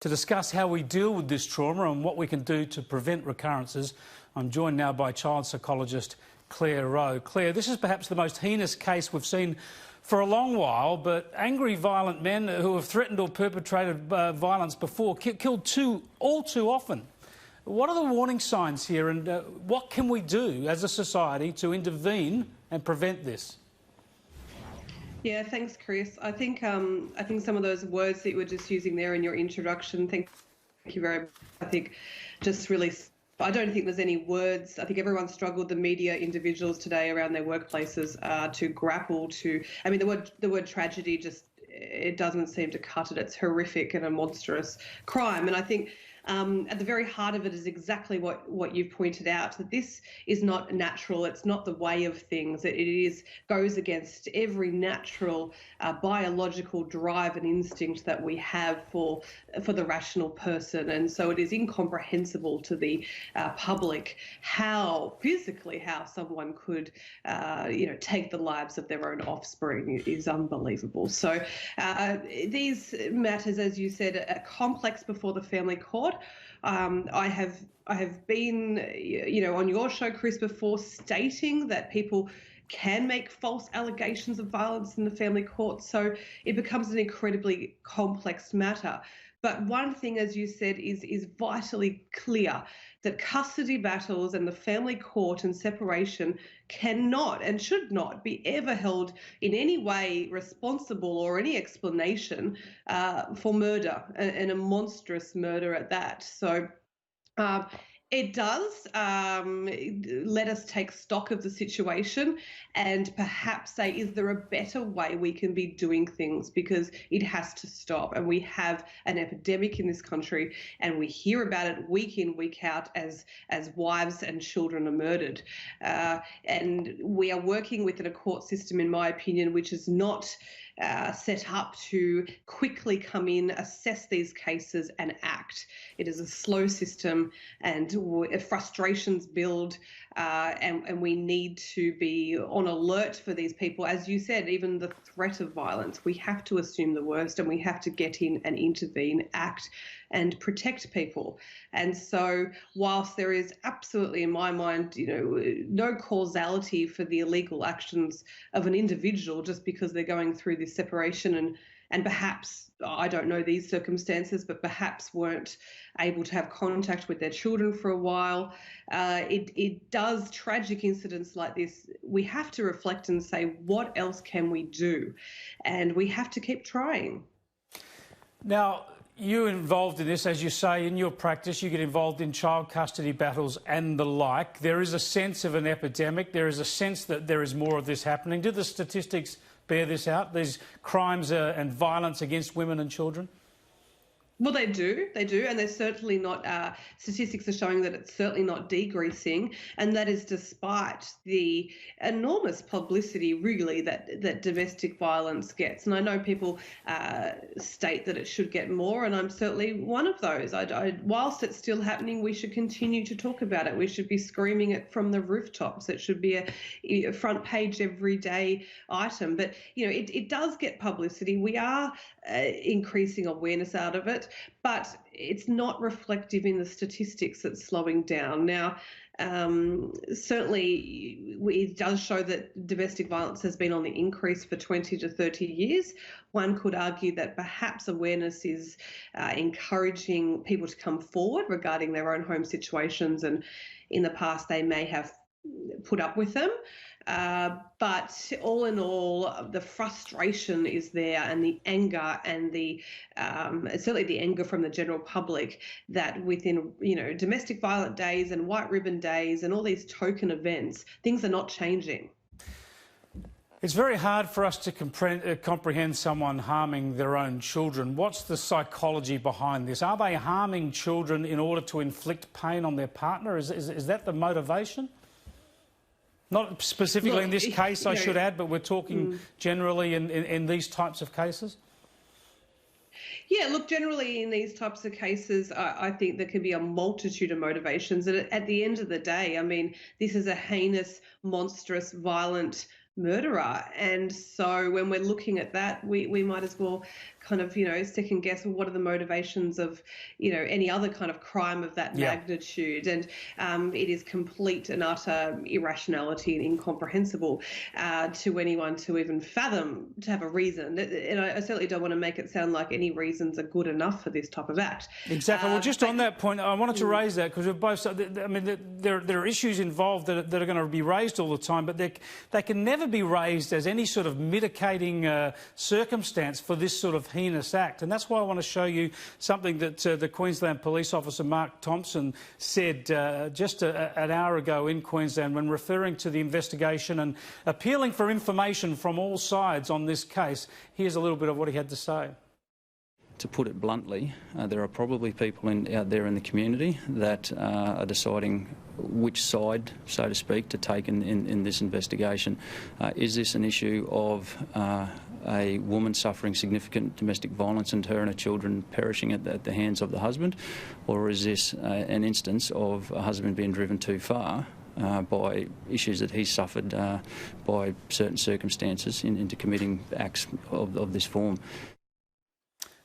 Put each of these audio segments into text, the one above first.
To discuss how we deal with this trauma and what we can do to prevent recurrences, I'm joined now by child psychologist Clare Rowe. Clare, this is perhaps the most heinous case we've seen for a long while, but angry, violent men who have threatened or perpetrated violence before, killed all too often. What are the warning signs here, and what can we do as a society to intervene and prevent this? Yeah, thanks, Chris. I think some of those words that you were just using there in your introduction, thank you very much. I think just really, I don't think there's any words. I think everyone struggled, the media, individuals today around their workplaces, to grapple to. I mean, the word tragedy just, it doesn't seem to cut it. It's horrific and a monstrous crime, and I think. At the very heart of it is exactly what you've pointed out, that this is not natural. It's not the way of things. It goes against every natural biological drive and instinct that we have for the rational person. And so it is incomprehensible to the public how someone could take the lives of their own offspring. It is unbelievable. So these matters, as you said, are complex before the family court. I have been, on your show, Chris, before, stating that people can make false allegations of violence in the family court. So it becomes an incredibly complex matter. But one thing, as you said, is vitally clear, that custody battles and the family court and separation cannot and should not be ever held in any way responsible or any explanation for murder, and a monstrous murder at that. So it does let us take stock of the situation and perhaps say, is there a better way we can be doing things? Because it has to stop. And we have an epidemic in this country, and we hear about it week in, week out as wives and children are murdered. And we are working within a court system, in my opinion, which is not set up to quickly come in, assess these cases and act. It is a slow system, and frustrations build, and we need to be on alert for these people. As you said, even the threat of violence, we have to assume the worst, and we have to get in and intervene, act and protect people. And so whilst there is absolutely, in my mind, no causality for the illegal actions of an individual just because they're going through this separation and perhaps, I don't know these circumstances, but perhaps weren't able to have contact with their children for a while. It does, tragic incidents like this, we have to reflect and say, what else can we do? And we have to keep trying. Now, you're involved in this, as you say, in your practice. You get involved in child custody battles and the like. There is a sense of an epidemic. There is a sense that there is more of this happening. Do the statistics bear this out, these crimes and violence against women and children? Well, they do, and they're certainly not, statistics are showing that it's certainly not decreasing, and that is despite the enormous publicity, really, that domestic violence gets. And I know people state that it should get more, and I'm certainly one of those. Whilst it's still happening, we should continue to talk about it. We should be screaming it from the rooftops. It should be a front page everyday item. But, it does get publicity. We are increasing awareness out of it, but it's not reflective in the statistics that's slowing down. Now, certainly it does show that domestic violence has been on the increase for 20 to 30 years. One could argue that perhaps awareness is encouraging people to come forward regarding their own home situations, and in the past they may have put up with them. But all in all, the frustration is there, and the anger, and certainly the anger from the general public, that within domestic violent days and white ribbon days and all these token events, things are not changing. It's very hard for us to comprehend someone harming their own children. What's the psychology behind this? Are they harming children in order to inflict pain on their partner? Is that the motivation? Not specifically in this case, I should add, but we're talking generally in these types of cases? Yeah, look, generally in these types of cases, I think there can be a multitude of motivations. And at the end of the day, I mean, this is a heinous, monstrous, violent murderer. And so when we're looking at that, we might as well kind of, second guess, well, what are the motivations of, any other kind of crime of that magnitude? And it is complete and utter irrationality and incomprehensible to anyone to even fathom, to have a reason. And I certainly don't want to make it sound like any reasons are good enough for this type of act. Exactly. Well, just on that point, I wanted to raise that because we've both. I mean, there are issues involved that are going to be raised all the time, but they can never be raised as any sort of mitigating circumstance for this sort of heinous act. And that's why I want to show you something that the Queensland police officer Mark Thompson said just an hour ago in Queensland when referring to the investigation and appealing for information from all sides on this case. Here's a little bit of what he had to say. To put it bluntly, there are probably people out there in the community that are deciding which side, so to speak, to take in this investigation. Is this an issue of a woman suffering significant domestic violence and her and her children perishing at the hands of the husband, or is this an instance of a husband being driven too far by issues that he's suffered by certain circumstances into committing acts of this form?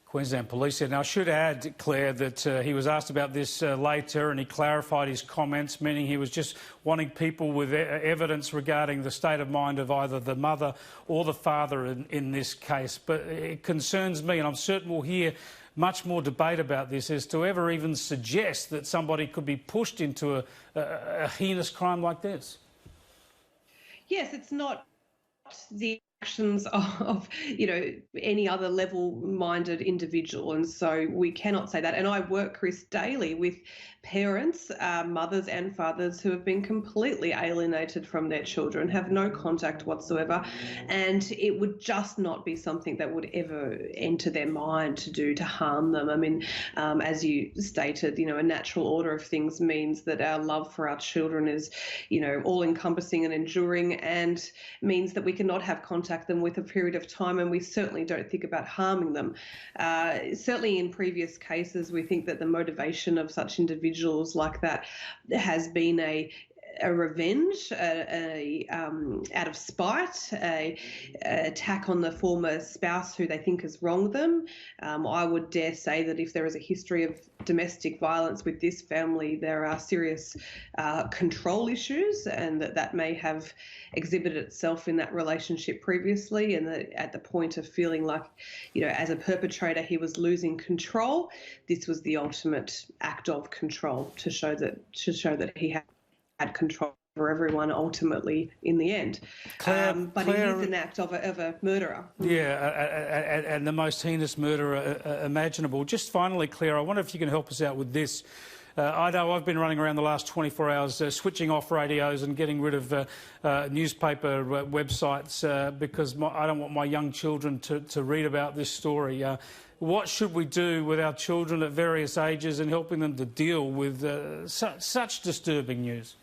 Queensland Police said. Now, I should add, Claire, that he was asked about this later and he clarified his comments, meaning he was just wanting people with evidence regarding the state of mind of either the mother or the father in this case. But it concerns me, and I'm certain we'll hear much more debate about this, as to ever even suggest that somebody could be pushed into a heinous crime like this. Yes, it's not the actions of any other level-minded individual, and so we cannot say that. And I work, Chris, daily with parents, mothers and fathers who have been completely alienated from their children, have no contact whatsoever, and it would just not be something that would ever enter their mind to do to harm them. I mean, as you stated, a natural order of things means that our love for our children is, all-encompassing and enduring, and means that we cannot have contact them with a period of time, and we certainly don't think about harming them. Certainly in previous cases, we think that the motivation of such individuals like that has been a revenge, out of spite, a attack on the former spouse who they think has wronged them. I would dare say that if there is a history of domestic violence with this family, there are serious control issues, and that may have exhibited itself in that relationship previously, and that at the point of feeling like, as a perpetrator, he was losing control. This was the ultimate act of control to show that he had control over everyone ultimately in the end. Claire, but it is an act of a murderer. Yeah, and the most heinous murderer imaginable. Just finally, Claire, I wonder if you can help us out with this. I know I've been running around the last 24 hours switching off radios and getting rid of newspaper websites because I don't want my young children to read about this story. What should we do with our children at various ages and helping them to deal with such disturbing news?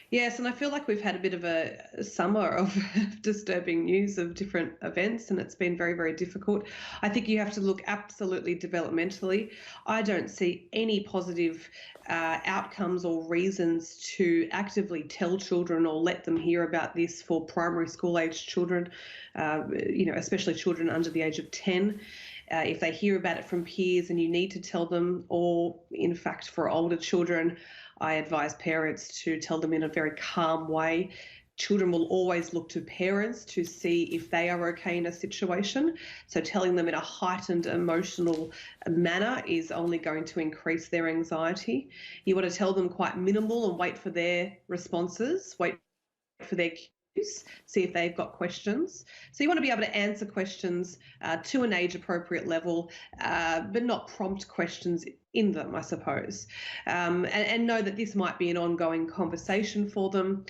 Yes, and I feel like we've had a bit of a summer of disturbing news of different events, and it's been very, very difficult. I think you have to look absolutely developmentally. I don't see any positive outcomes or reasons to actively tell children or let them hear about this for primary school age children, especially children under the age of 10. If they hear about it from peers and you need to tell them, or in fact for older children, I advise parents to tell them in a very calm way. Children will always look to parents to see if they are okay in a situation. So telling them in a heightened emotional manner is only going to increase their anxiety. You want to tell them quite minimal and wait for their responses, wait for their cues, see if they've got questions. So you want to be able to answer questions to an age-appropriate level, but not prompt questions in them, I suppose, and know that this might be an ongoing conversation for them.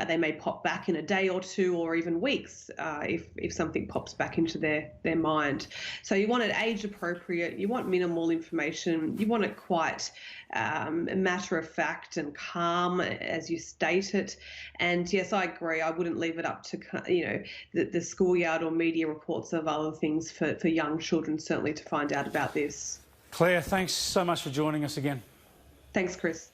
They may pop back in a day or two or even weeks if something pops back into their mind. So you want it age appropriate, you want minimal information, you want it quite matter of fact and calm as you state it. And yes, I agree, I wouldn't leave it up to the schoolyard or media reports of other things for young children certainly to find out about this. Claire, thanks so much for joining us again. Thanks, Chris.